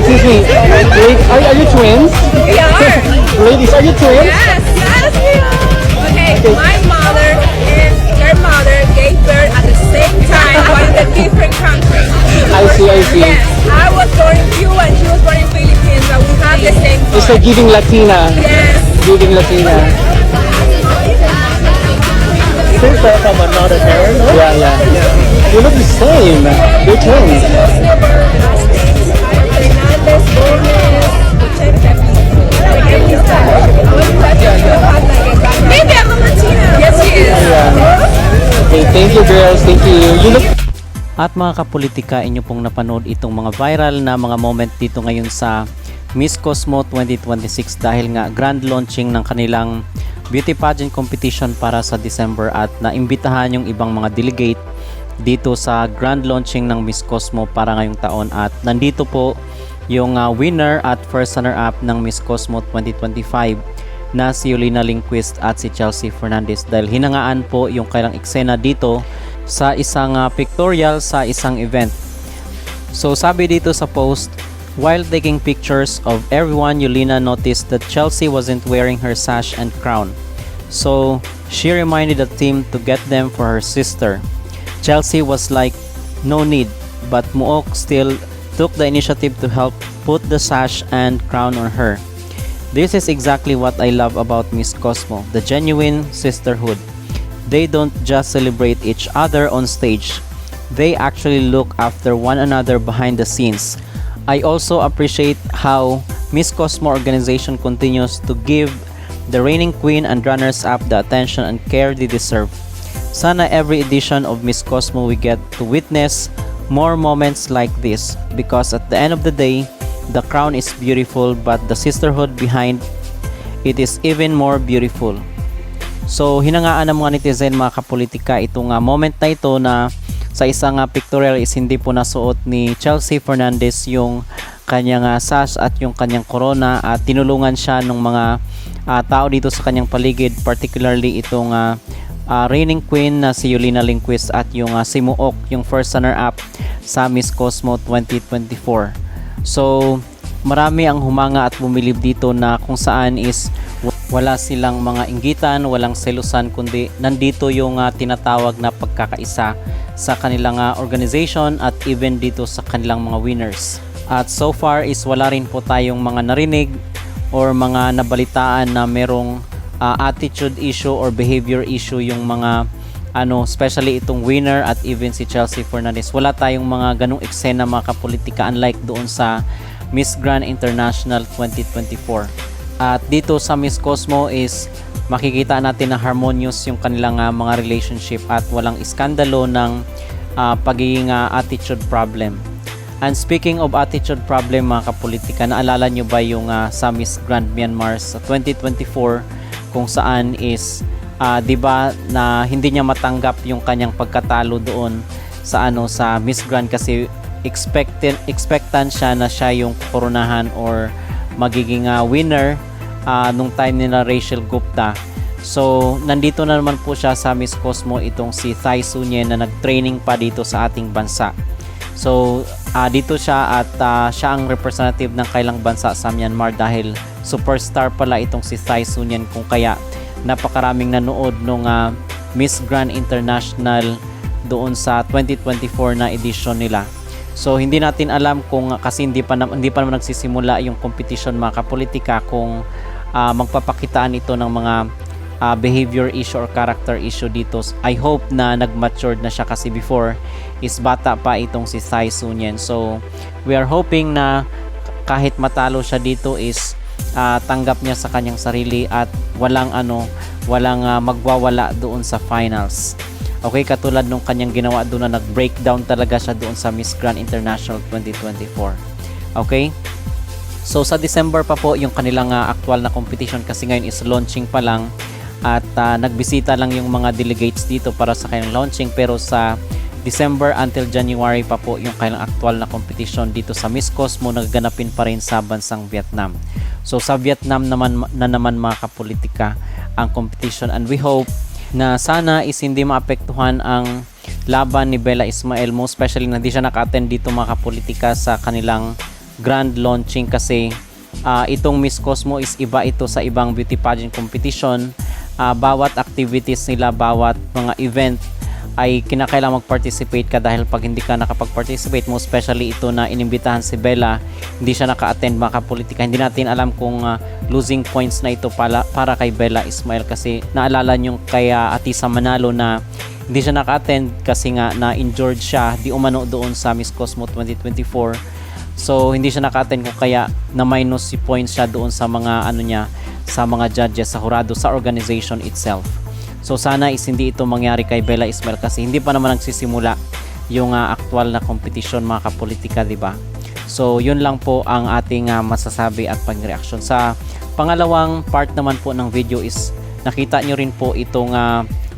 excuse me. Wait, are you twins? We are. Ladies, are you twins? Yes, yes, we are. Okay, my mother and her mother gave birth at the same time, but in a different country. I see, I see. Yes, I was born in Cuba and she was born in Philippines, but we have the same It's birth. like giving Latina. Yes. Giving Latina. Sister from another parent, no? Yeah, yeah. You look the same. You're twins. Fernandez, Gomez, maybe I'm a Latina. Yes, she is. Okay, thank you girls. Thank you. You look At mga kapolitika, inyo pong napanood itong mga viral na mga moment dito ngayon sa Miss Cosmo 2026 dahil nga grand launching ng kanilang beauty pageant competition para sa December at naimbitahan yung ibang mga delegate dito sa grand launching ng Miss Cosmo para ngayong taon at nandito po yung winner at first runner-up ng Miss Cosmo 2025 na si Yolina Lindquist at si Chelsea Fernandez dahil hinangaan po yung kailang eksena dito sa isang pictorial sa isang event. So sabi dito sa post, while taking pictures of everyone, Yolina noticed that Chelsea wasn't wearing her sash and crown. So she reminded the team to get them for her sister. Chelsea was like, no need, but Muok still took the initiative to help put the sash and crown on her. This is exactly what I love about Miss Cosmo, the genuine sisterhood. They don't just celebrate each other on stage, they actually look after one another behind the scenes. I also appreciate how Miss Cosmo organization continues to give the reigning queen and runners-up the attention and care they deserve. Sana every edition of Miss Cosmo we get to witness more moments like this because at the end of the day, the crown is beautiful but the sisterhood behind it is even more beautiful. So hinangaan ng mga netizen, mga kapolitika, itong moment na ito na sa isang pictorial is hindi po nasuot ni Chelsea Fernandez yung kanyang sash at yung kanyang corona at tinulungan siya ng mga tao dito sa kanyang paligid, particularly itong reigning queen na si Yolina Lindquist at yung si Muok, yung first runner-up sa Miss Cosmo 2024. So marami ang humanga at bumilib dito na kung saan is wala silang mga inggitan, walang selusan, kundi nandito yung tinatawag na pagkakaisa sa kanilang organization at even dito sa kanilang mga winners. At so far is wala rin po tayong mga narinig or mga nabalitaan na merong attitude issue or behavior issue yung mga especially itong winner at even si Chelsea Fernandez. Wala tayong mga ganong eksena, mga kapolitika, unlike doon sa Miss Grand International 2024. At dito sa Miss Cosmo is makikita natin na harmonious yung kanilang mga relationship at walang iskandalo ng pagiging attitude problem. And speaking of attitude problem, mga kapolitika, naalala nyo ba yung sa Miss Grand Myanmar sa 2024 kung saan is 'di ba na hindi niya matanggap yung kanyang pagkatalo doon sa sa Miss Grand kasi expectant siya na siya yung koronahan or magiging winner nung time nila Rachel Gupta. So nandito na naman po siya sa Miss Cosmo itong si Thai Sunyen na nag-training pa dito sa ating bansa. So dito siya at siya ang representative ng kailang bansa sa Myanmar dahil superstar pala itong si Thai Sunyen kung kaya napakaraming nanood nung Miss Grand International doon sa 2024 na edition nila. So hindi natin alam kung kasi hindi pa naman nagsisimula yung competition, mga kapolitika, kung magpapakitaan ito ng mga behavior issue or character issue dito. I hope na nag-matured na siya kasi before is bata pa itong si Thai Sunyen. So we are hoping na kahit matalo siya dito is tanggap niya sa kanyang sarili at walang magwawala doon sa finals. Okay, katulad nung kanyang ginawa doon na nag-breakdown talaga siya doon sa Miss Grand International 2024. Okay? So sa December pa po yung kanilang actual na competition kasi ngayon is launching pa lang at nagbisita lang yung mga delegates dito para sa kanilang launching, pero sa December until January pa po yung kanilang actual na competition dito sa Miss Cosmo nagaganapin pa rin sa bansang Vietnam. So sa Vietnam naman mga kapolitika ang competition and we hope na sana is hindi maapektuhan ang laban ni Bella Ismael, mo especially na hindi siya naka-attend dito mga kapolitika sa kanilang grand launching kasi itong Miss Cosmo is iba ito sa ibang beauty pageant competition. Bawat activities nila, bawat mga event ay kinakailangan mag-participate ka dahil pag hindi ka nakapag-participate, most especially ito na inimbitahan si Bella, hindi siya naka-attend mga kapolitika. Hindi natin alam kung losing points na ito para kay Bella Ismael kasi naalala nyo kay Atisa Manalo na hindi siya naka-attend kasi nga na-injured siya di umano doon sa Miss Cosmo 2024. So hindi siya naka-attend kung kaya na minus si points siya doon sa mga sa mga judges, sa hurado, sa organization itself. So sana is hindi ito mangyari kay Bella Ismael kasi hindi pa naman nagsisimula yung actual na competition mga kapolitika, di ba? So yun lang po ang ating masasabi at pag-reaction. Sa pangalawang part naman po ng video is nakita nyo rin po itong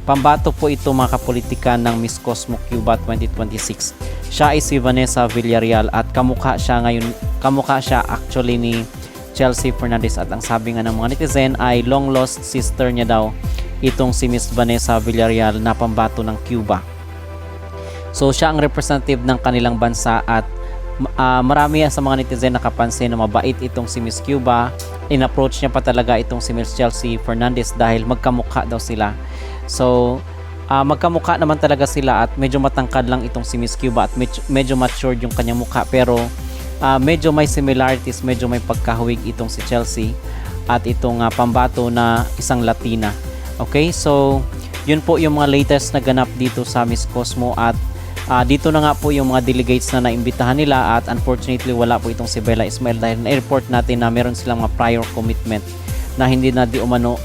pambato po ito mga kapolitika ng Miss Cosmo Cuba 2026. Siya ay si Vanessa Villarreal at kamukha siya actually ni Chelsea Fernandez at ang sabi nga ng mga netizen ay long lost sister niya daw itong si Miss Vanessa Villarreal na pambato ng Cuba. So siya ang representative ng kanilang bansa at marami sa mga netizen nakapansin na mabait itong si Miss Cuba. In-approach niya pa talaga itong si Miss Chelsea Fernandez dahil magkamukha daw sila. So magkamukha naman talaga sila at medyo matangkad lang itong si Miss Cuba at medyo matured yung kanyang mukha pero medyo may similarities, medyo may pagkahawig itong si Chelsea at itong pambato na isang Latina. Okay, so yun po yung mga latest na ganap dito sa Miss Cosmo at dito na nga po yung mga delegates na naimbitahan nila at unfortunately wala po itong si Bella Ismael dahil na-report natin na meron silang mga prior commitment na hindi na di umano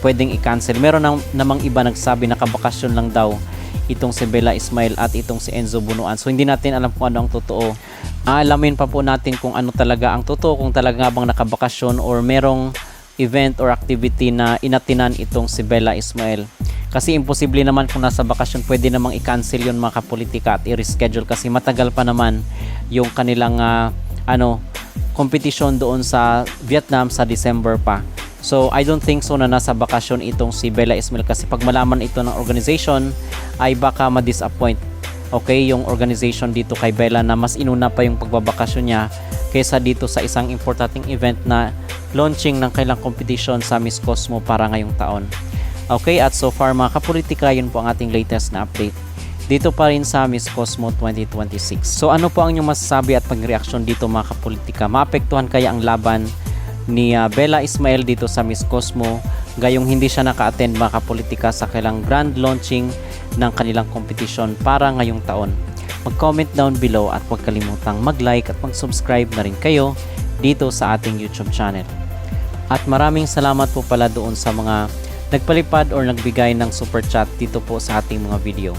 pwedeng i-cancel. Meron namang iba nagsabi na kabakasyon lang daw itong si Bella Ismael at itong si Enzo Bunuan. So hindi natin alam kung ano ang totoo. Alamin pa po natin kung ano talaga ang totoo, kung talaga bang nakabakasyon or merong event or activity na inatinan itong si Bella Ismael. Kasi imposible naman kung nasa bakasyon, pwede namang i-cancel yun mga kapolitika at i-reschedule kasi matagal pa naman yung kanilang competition doon sa Vietnam sa December pa. So I don't think so na nasa bakasyon itong si Bella Ismael kasi pag malaman ito ng organization ay baka ma-disappoint yung organization dito kay Bella na mas inuna pa yung pagbabakasyon niya kaysa dito sa isang importanteng event na launching ng kailang competition sa Miss Cosmo para ngayong taon. Okay, at so far mga kapolitika, yun po ang ating latest na update dito pa rin sa Miss Cosmo 2026. So ano po ang inyong masasabi at pag-reaction dito mga kapolitika? Maapektuhan kaya ang laban ni Bella Ismael dito sa Miss Cosmo gayong hindi siya naka-attend mga kapolitika sa kailang grand launching ng kanilang competition para ngayong taon? Mag-comment down below at huwag kalimutang mag-like at mag-subscribe na rin kayo dito sa ating YouTube channel. At maraming salamat po pala doon sa mga nagpalipad or nagbigay ng super chat dito po sa ating mga video.